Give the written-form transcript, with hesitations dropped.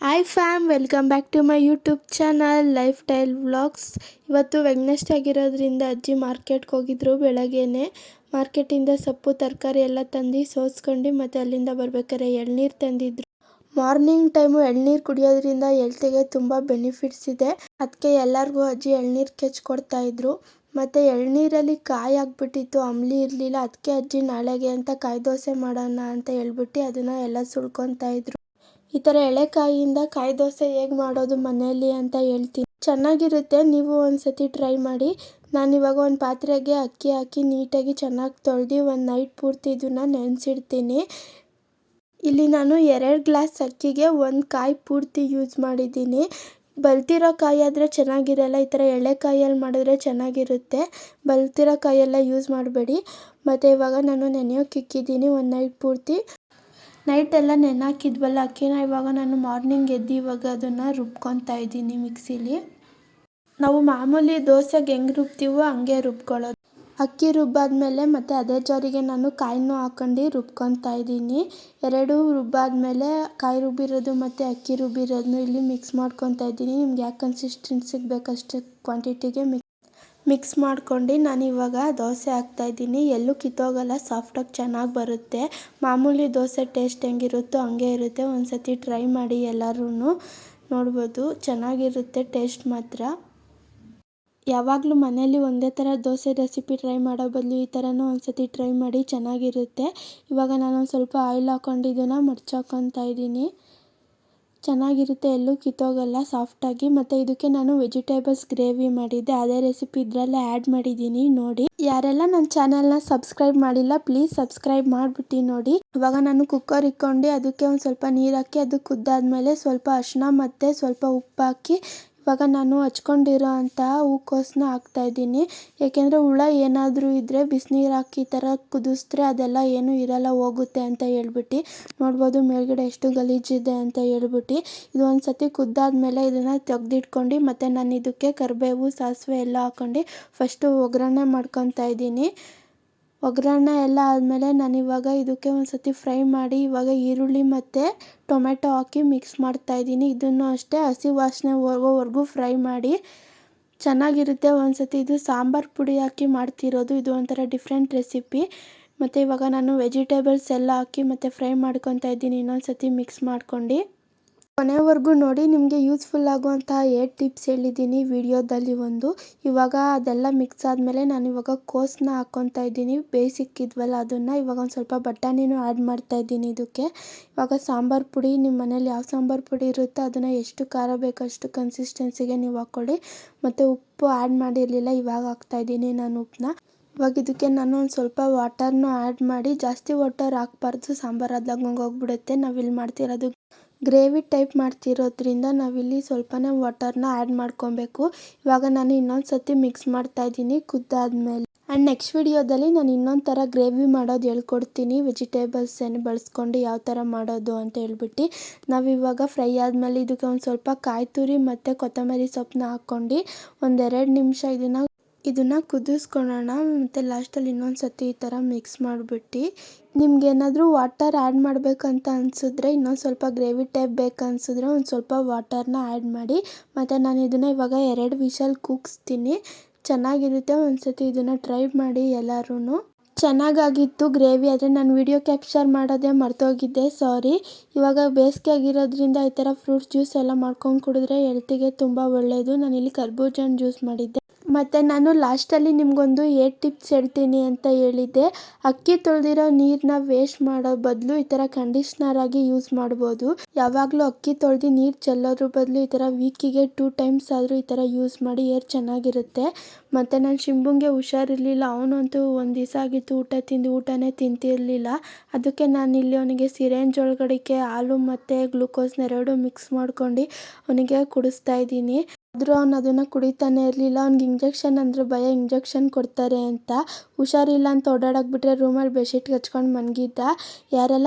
Hi fam, welcome back to my YouTube channel lifestyle vlogs. ಇವತ್ತು Wednesday ಆಗಿರೋದ್ರಿಂದ ಅಜ್ಜಿ ಮಾರ್ಕೆಟ್ಗೆ ಹೋಗಿದ್ರು. ಬೆಳಗ್ಗೆನೆ ಮಾರ್ಕೆಟಿಂದ ಸೊಪ್ಪು ತರಕಾರಿ ಎಲ್ಲ ತಂದು ಸೋಸ್ಕೊಂಡು ಮತ್ತು ಅಲ್ಲಿಂದ ಬರ್ಬೇಕಾದ್ರೆ ಎಳ್ನೀರು ತಂದಿದ್ರು. ಮಾರ್ನಿಂಗ್ ಟೈಮು ಎಳ್ನೀರು ಕುಡಿಯೋದ್ರಿಂದ ಹೆಲ್ತಿಗೆ ತುಂಬ ಬೆನಿಫಿಟ್ಸ್ ಇದೆ. ಅದಕ್ಕೆ ಎಲ್ಲರಿಗೂ ಅಜ್ಜಿ ಎಳ್ನೀರು ಕೆಚ್ಕೊಡ್ತಾ ಇದ್ರು. ಮತ್ತು ಎಳ್ನೀರಲ್ಲಿ ಕಾಯಿ ಹಾಕ್ಬಿಟ್ಟಿತ್ತು, ಅಂಬ್ಲಿ ಇರಲಿಲ್ಲ. ಅದಕ್ಕೆ ಅಜ್ಜಿ ನಾಳೆಗೆ ಅಂತ ಕಾಯಿ ದೋಸೆ ಮಾಡೋಣ ಅಂತ ಹೇಳ್ಬಿಟ್ಟು ಅದನ್ನು ಎಲ್ಲ ಸುಳ್ಕೊತಾ ಇದ್ರು. ಈ ಥರ ಎಳೆಕಾಯಿಯಿಂದ ಕಾಯಿ ದೋಸೆ ಹೇಗೆ ಮಾಡೋದು ಮನೆಯಲ್ಲಿ ಅಂತ ಹೇಳ್ತೀನಿ. ಚೆನ್ನಾಗಿರುತ್ತೆ, ನೀವು ಒಂದ್ಸತಿ ಟ್ರೈ ಮಾಡಿ. ನಾನಿವಾಗ ಒಂದು ಪಾತ್ರೆಗೆ ಅಕ್ಕಿ ಹಾಕಿ ನೀಟಾಗಿ ಚೆನ್ನಾಗಿ ತೊಳೆದು ಒಂದು ನೈಟ್ ಪೂರ್ತಿ ಇದನ್ನು ನೆನೆಸಿಡ್ತೀನಿ. ಇಲ್ಲಿ ನಾನು 2 ಗ್ಲಾಸ್ ಅಕ್ಕಿಗೆ 1 ಕಾಯಿ ಪೂರ್ತಿ ಯೂಸ್ ಮಾಡಿದ್ದೀನಿ. ಬಲ್ತಿರೋ ಕಾಯಿ ಆದರೆ ಚೆನ್ನಾಗಿರಲ್ಲ, ಈ ಥರ ಎಳೆಕಾಯಲ್ಲಿ ಮಾಡಿದ್ರೆ ಚೆನ್ನಾಗಿರುತ್ತೆ. ಬಲ್ತಿರೋ ಕಾಯೆಲ್ಲ ಯೂಸ್ ಮಾಡಬೇಡಿ. ಮತ್ತು ಇವಾಗ ನಾನು ನೆನೆಯೋಕೆ ಇಕ್ಕಿದ್ದೀನಿ ಒಂದು ನೈಟ್ ಪೂರ್ತಿ. ನೈಟೆಲ್ಲ ನೆನೆಹಾಕಿದ್ವಲ್ಲ ಅಕ್ಕಿನ, ಇವಾಗ ನಾನು ಮಾರ್ನಿಂಗ್ ಎದ್ದು ಇವಾಗ ಅದನ್ನು ರುಬ್ಕೊತಾ ಇದ್ದೀನಿ ಮಿಕ್ಸಿಲಿ. ನಾವು ಮಾಮೂಲಿ ದೋಸೆಗೆ ಹೆಂಗೆ ರುಬ್ತೀವೋ ಹಂಗೆ ರುಬ್ಕೊಳ್ಳೋದು. ಅಕ್ಕಿ ರುಬ್ಬಾದ್ಮೇಲೆ ಮತ್ತು ಅದೇ ಜಾರಿಗೆ ನಾನು ಕಾಯಿನೂ ಹಾಕೊಂಡು ರುಬ್ಕೊತಾ ಇದ್ದೀನಿ. 2 ರುಬ್ಬಾದ್ಮೇಲೆ ಕಾಯಿ ರುಬ್ಬಿರೋದು ಮತ್ತು ಅಕ್ಕಿ ರುಬ್ಬಿರೋದನ್ನು ಇಲ್ಲಿ ಮಿಕ್ಸ್ ಮಾಡ್ಕೊತಾ ಇದ್ದೀನಿ. ನಿಮ್ಗೆ ಯಾಕೆ ಕನ್ಸಿಸ್ಟೆನ್ಸಿಗೆ ಬೇಕಷ್ಟು ಕ್ವಾಂಟಿಟಿಗೆ ಮಿಕ್ಸ್ ಮಾಡ್ಕೊಂಡು ನಾನು ಇವಾಗ ದೋಸೆ ಹಾಕ್ತಾಯಿದ್ದೀನಿ. ಎಲ್ಲೂ ಕಿತ್ತೋಗಲ್ಲ, ಸಾಫ್ಟಾಗಿ ಚೆನ್ನಾಗಿ ಬರುತ್ತೆ. ಮಾಮೂಲಿ ದೋಸೆ ಟೇಸ್ಟ್ ಹೆಂಗಿರುತ್ತೋ ಹಂಗೆ ಇರುತ್ತೆ. ಒಂದು ಸತಿ ಟ್ರೈ ಮಾಡಿ, ಎಲ್ಲರೂ ನೋಡ್ಬೋದು, ಚೆನ್ನಾಗಿರುತ್ತೆ ಟೇಸ್ಟ್ ಮಾತ್ರ. ಯಾವಾಗಲೂ ಮನೇಲಿ ಒಂದೇ ಥರ ದೋಸೆ ರೆಸಿಪಿ ಟ್ರೈ ಮಾಡೋ ಬದಲು ಈ ಥರನೂ ಒಂದು ಸತಿ ಟ್ರೈ ಮಾಡಿ, ಚೆನ್ನಾಗಿರುತ್ತೆ. ಇವಾಗ ನಾನೊಂದು ಸ್ವಲ್ಪ ಆಯಿಲ್ ಹಾಕ್ಕೊಂಡು ಇದನ್ನು ಮಡ್ಚಾಕೊತಾ ಇದ್ದೀನಿ. ಚೆನ್ನಾಗಿರುತ್ತೆ, ಎಲ್ಲೂ ಕಿತ್ತೋಗಲ್ಲ ಸಾಫ್ಟಾಗಿ. ಮತ್ತು ಇದಕ್ಕೆ ನಾನು ವೆಜಿಟೇಬಲ್ಸ್ ಗ್ರೇವಿ ಮಾಡಿದ್ದೆ, ಅದೇ ರೆಸಿಪಿ ಇದರಲ್ಲೇ ಆ್ಯಡ್ ಮಾಡಿದ್ದೀನಿ ನೋಡಿ. ಯಾರೆಲ್ಲ ನನ್ನ ಚಾನಲ್ನ ಸಬ್ಸ್ಕ್ರೈಬ್ ಮಾಡಿಲ್ಲ ಪ್ಲೀಸ್ ಸಬ್ಸ್ಕ್ರೈಬ್ ಮಾಡಿಬಿಟ್ಟು ನೋಡಿ. ಇವಾಗ ನಾನು ಕುಕ್ಕರ್ ಇಕ್ಕೊಂಡು ಅದಕ್ಕೆ ಒಂದು ಸ್ವಲ್ಪ ನೀರು ಹಾಕಿ ಅದು ಕುದ್ದಾದ್ಮೇಲೆ ಸ್ವಲ್ಪ ಅರಿಶಿನ ಮತ್ತು ಸ್ವಲ್ಪ ಉಪ್ಪು ಹಾಕಿ ಇವಾಗ ನಾನು ಹಚ್ಕೊಂಡಿರೋ ಅಂತಹ ಹೂಕೋಸನ್ನ ಹಾಕ್ತಾಯಿದ್ದೀನಿ. ಏಕೆಂದರೆ ಹುಳ ಏನಾದರೂ ಇದ್ದರೆ ಬಿಸಿನೀರು ಹಾಕಿ ಈ ಥರ ಕುದಿಸಿದ್ರೆ ಅದೆಲ್ಲ ಏನೂ ಇರಲ್ಲ, ಹೋಗುತ್ತೆ ಅಂತ ಹೇಳ್ಬಿಟ್ಟು. ನೋಡ್ಬೋದು ಮೇಲ್ಗಡೆ ಎಷ್ಟು ಗಲೀಜಿದೆ ಅಂತ ಹೇಳ್ಬಿಟ್ಟು. ಇದು ಒಂದು ಸತಿ ಕುದ್ದಾದ್ಮೇಲೆ ಇದನ್ನು ತೆಗೆದಿಟ್ಕೊಂಡು ಮತ್ತು ನಾನು ಇದಕ್ಕೆ ಕರಿಬೇವು ಸಾಸಿವೆ ಎಲ್ಲ ಹಾಕ್ಕೊಂಡು ಫಸ್ಟು ಒಗ್ಗರಣೆ ಮಾಡ್ಕೊತಾ ಇದ್ದೀನಿ. ಒಗ್ಗರಣೆ ಎಲ್ಲ ಆದಮೇಲೆ ನಾನಿವಾಗ ಇದಕ್ಕೆ ಒಂದು ಸತಿ ಫ್ರೈ ಮಾಡಿ ಇವಾಗ ಈರುಳ್ಳಿ ಮತ್ತು ಟೊಮೆಟೊ ಹಾಕಿ ಮಿಕ್ಸ್ ಮಾಡ್ತಾಯಿದ್ದೀನಿ. ಇದನ್ನು ಅಷ್ಟೇ ಹಸಿ ವಾಸನೆ ಹೋಗೋವರೆಗೂ ಫ್ರೈ ಮಾಡಿ. ಚೆನ್ನಾಗಿರುತ್ತೆ. ಒಂದು ಸತಿ ಇದು ಸಾಂಬಾರು ಪುಡಿ ಹಾಕಿ ಮಾಡ್ತಿರೋದು, ಇದು ಒಂಥರ ಡಿಫ್ರೆಂಟ್ ರೆಸಿಪಿ. ಮತ್ತು ಇವಾಗ ನಾನು ವೆಜಿಟೇಬಲ್ಸ್ ಎಲ್ಲ ಹಾಕಿ ಮತ್ತು ಫ್ರೈ ಮಾಡ್ಕೊತಾ ಇದ್ದೀನಿ, ಇನ್ನೊಂದು ಸತಿ ಮಿಕ್ಸ್ ಮಾಡ್ಕೊಂಡು. ಕೊನೆವರೆಗೂ ನೋಡಿ, ನಿಮಗೆ ಯೂಸ್ಫುಲ್ ಆಗುವಂತಹ 8 ಟಿಪ್ಸ್ ಹೇಳಿದ್ದೀನಿ ವಿಡಿಯೋದಲ್ಲಿ ಒಂದು. ಇವಾಗ ಅದೆಲ್ಲ ಮಿಕ್ಸ್ ಆದಮೇಲೆ ನಾನು ಇವಾಗ ಕೋಸನ್ನ ಹಾಕ್ಕೊತಾ ಇದ್ದೀನಿ, ಬೇಯಿಸಿಕ್ಕಿದ್ವಲ್ಲ ಅದನ್ನು. ಇವಾಗ ಒಂದು ಸ್ವಲ್ಪ ಬಟಾಣಿನೂ ಆ್ಯಡ್ ಮಾಡ್ತಾ ಇದ್ದೀನಿ ಇದಕ್ಕೆ. ಇವಾಗ ಸಾಂಬಾರು ಪುಡಿ, ನಿಮ್ಮ ಮನೇಲಿ ಯಾವ ಸಾಂಬಾರು ಪುಡಿ ಇರುತ್ತೋ ಅದನ್ನು ಎಷ್ಟು ಖಾರ ಬೇಕೋ ಅಷ್ಟು ಕನ್ಸಿಸ್ಟೆನ್ಸಿಗೆ ನೀವು ಹಾಕ್ಕೊಳ್ಳಿ. ಮತ್ತು ಉಪ್ಪು ಆ್ಯಡ್ ಮಾಡಿರಲಿಲ್ಲ, ಇವಾಗ ಹಾಕ್ತಾಯಿದ್ದೀನಿ ನಾನು ಉಪ್ಪನ್ನ. ಇವಾಗ ಇದಕ್ಕೆ ನಾನು ಒಂದು ಸ್ವಲ್ಪ ವಾಟರ್ನೂ ಆ್ಯಡ್ ಮಾಡಿ, ಜಾಸ್ತಿ ವಾಟರ್ ಹಾಕ್ಬಾರ್ದು, ಸಾಂಬಾರು ಆದಾಗಂಗೆ ಹೋಗ್ಬಿಡುತ್ತೆ. ನಾವಿಲ್ಲಿ ಮಾಡ್ತಿರೋದು ಗ್ರೇವಿ ಟೈಪ್ ಮಾಡ್ತಿರೋದ್ರಿಂದ ನಾವಿಲ್ಲಿ ಸ್ವಲ್ಪನೇ ವಾಟರ್ನ ಆ್ಯಡ್ ಮಾಡ್ಕೊಬೇಕು. ಇವಾಗ ನಾನು ಇನ್ನೊಂದು ಸತಿ ಮಿಕ್ಸ್ ಮಾಡ್ತಾಯಿದ್ದೀನಿ ಕುದ್ದಾದ್ಮೇಲೆ. ಆ್ಯಂಡ್ ನೆಕ್ಸ್ಟ್ ವಿಡಿಯೋದಲ್ಲಿ ನಾನು ಇನ್ನೊಂದು ಥರ ಗ್ರೇವಿ ಮಾಡೋದು ಹೇಳ್ಕೊಡ್ತೀನಿ, ವೆಜಿಟೇಬಲ್ಸ್ ಏನು ಬಳಸ್ಕೊಂಡು ಯಾವ ಥರ ಮಾಡೋದು ಅಂತ ಹೇಳ್ಬಿಟ್ಟು. ನಾವಿವಾಗ ಫ್ರೈ ಆದಮೇಲೆ ಇದಕ್ಕೆ ಒಂದು ಸ್ವಲ್ಪ ಕಾಯಿ ತುರಿ ಮತ್ತು ಕೊತ್ತಂಬರಿ ಸೊಪ್ಪನ್ನ ಹಾಕ್ಕೊಂಡು ಒಂದು 2 ನಿಮಿಷ ಇದನ್ನು ಕುದಿಸ್ಕೊಳ್ಳೋಣ. ಮತ್ತು ಲಾಸ್ಟಲ್ಲಿ ಇನ್ನೊಂದು ಸತಿ ಈ ಥರ ಮಿಕ್ಸ್ ಮಾಡಿಬಿಟ್ಟು, ನಿಮ್ಗೇನಾದರೂ ವಾಟರ್ ಆ್ಯಡ್ ಮಾಡಬೇಕಂತ ಅನಿಸಿದ್ರೆ, ಇನ್ನೊಂದು ಸ್ವಲ್ಪ ಗ್ರೇವಿ ಟೈಪ್ ಬೇಕನ್ಸಿದ್ರೆ ಒಂದು ಸ್ವಲ್ಪ ವಾಟರ್ನ ಆ್ಯಡ್ ಮಾಡಿ. ಮತ್ತು ನಾನು ಇದನ್ನು ಇವಾಗ 2 ವಿಷಲ್ ಕೂಗಿಸ್ತೀನಿ. ಚೆನ್ನಾಗಿರುತ್ತೆ, ಒಂದು ಸತಿ ಇದನ್ನು ಟ್ರೈ ಮಾಡಿ ಎಲ್ಲರೂ. ಚೆನ್ನಾಗಾಗಿತ್ತು ಗ್ರೇವಿ, ಆದರೆ ನಾನು ವಿಡಿಯೋ ಕ್ಯಾಪ್ಚರ್ ಮಾಡೋದೇ ಮರ್ತೋಗಿದ್ದೆ, ಸಾರಿ. ಇವಾಗ ಬೇಸಿಗೆ ಆಗಿರೋದ್ರಿಂದ ಈ ಥರ ಫ್ರೂಟ್ಸ್ ಜ್ಯೂಸ್ ಎಲ್ಲ ಮಾಡ್ಕೊಂಡು ಕುಡಿದ್ರೆ ಹೆಲ್ತಿಗೆ ತುಂಬ ಒಳ್ಳೆಯದು. ನಾನಿಲ್ಲಿ ಕರ್ಬೂಜ ಹಣ್ಣು ಜ್ಯೂಸ್ ಮಾಡಿದ್ದೆ. ಮತ್ತು ನಾನು ಲಾಸ್ಟಲ್ಲಿ ನಿಮಗೊಂದು 8 ಟಿಪ್ಸ್ ಹೇಳ್ತೀನಿ ಅಂತ ಹೇಳಿದ್ದೆ. ಅಕ್ಕಿ ತೊಳೆದಿರೋ ನೀರನ್ನ ವೇಸ್ಟ್ ಮಾಡೋ ಬದಲು ಈ ಥರ ಕಂಡೀಷ್ನರ್ ಆಗಿ ಯೂಸ್ ಮಾಡ್ಬೋದು. ಯಾವಾಗಲೂ ಅಕ್ಕಿ ತೊಳೆದು ನೀರು ಚೆಲ್ಲೋದ್ರ ಬದಲು ಈ ಥರ ವೀಕಿಗೆ 2 ಟೈಮ್ಸ್ ಆದರೂ ಈ ಥರ ಯೂಸ್ ಮಾಡಿ, ಏರ್ ಚೆನ್ನಾಗಿರುತ್ತೆ. ಮತ್ತು ನಾನು ಶಿಂಬುಂಗೆ ಹುಷಾರಿರಲಿಲ್ಲ, ಅವನಂತೂ ಒಂದು ದಿವಸ ಆಗಿತ್ತು ಊಟನೇ ತಿಂತಿರಲಿಲ್ಲ. ಅದಕ್ಕೆ ನಾನಿಲ್ಲಿ ಅವನಿಗೆ ಸಿರೇಂಜ್ ಒಳಗಡೆಗೆ ಹಾಲು ಮತ್ತು ಗ್ಲೂಕೋಸ್ನ 2 ಮಿಕ್ಸ್ ಮಾಡ್ಕೊಂಡು ಅವನಿಗೆ ಕುಡಿಸ್ತಾ ಇದ್ದೀನಿ. ಆದರೂ ಅವನು ಅದನ್ನು ಕುಡಿತಾನೆ ಇರಲಿಲ್ಲ. ಅವ್ನಿಗೆ ಇಂಜೆಕ್ಷನ್ ಅಂದರೆ ಭಯ, ಇಂಜೆಕ್ಷನ್ ಕೊಡ್ತಾರೆ ಅಂತ. ಹುಷಾರಿಲ್ಲ ಅಂತ ಓಡಾಡೋಕೆ ಬಿಟ್ಟರೆ ರೂಮಲ್ಲಿ ಬೆಡ್ಶೀಟ್ಗೆ ಹಚ್ಕೊಂಡು ಮಲಗಿದ್ದ. ಯಾರೆಲ್ಲ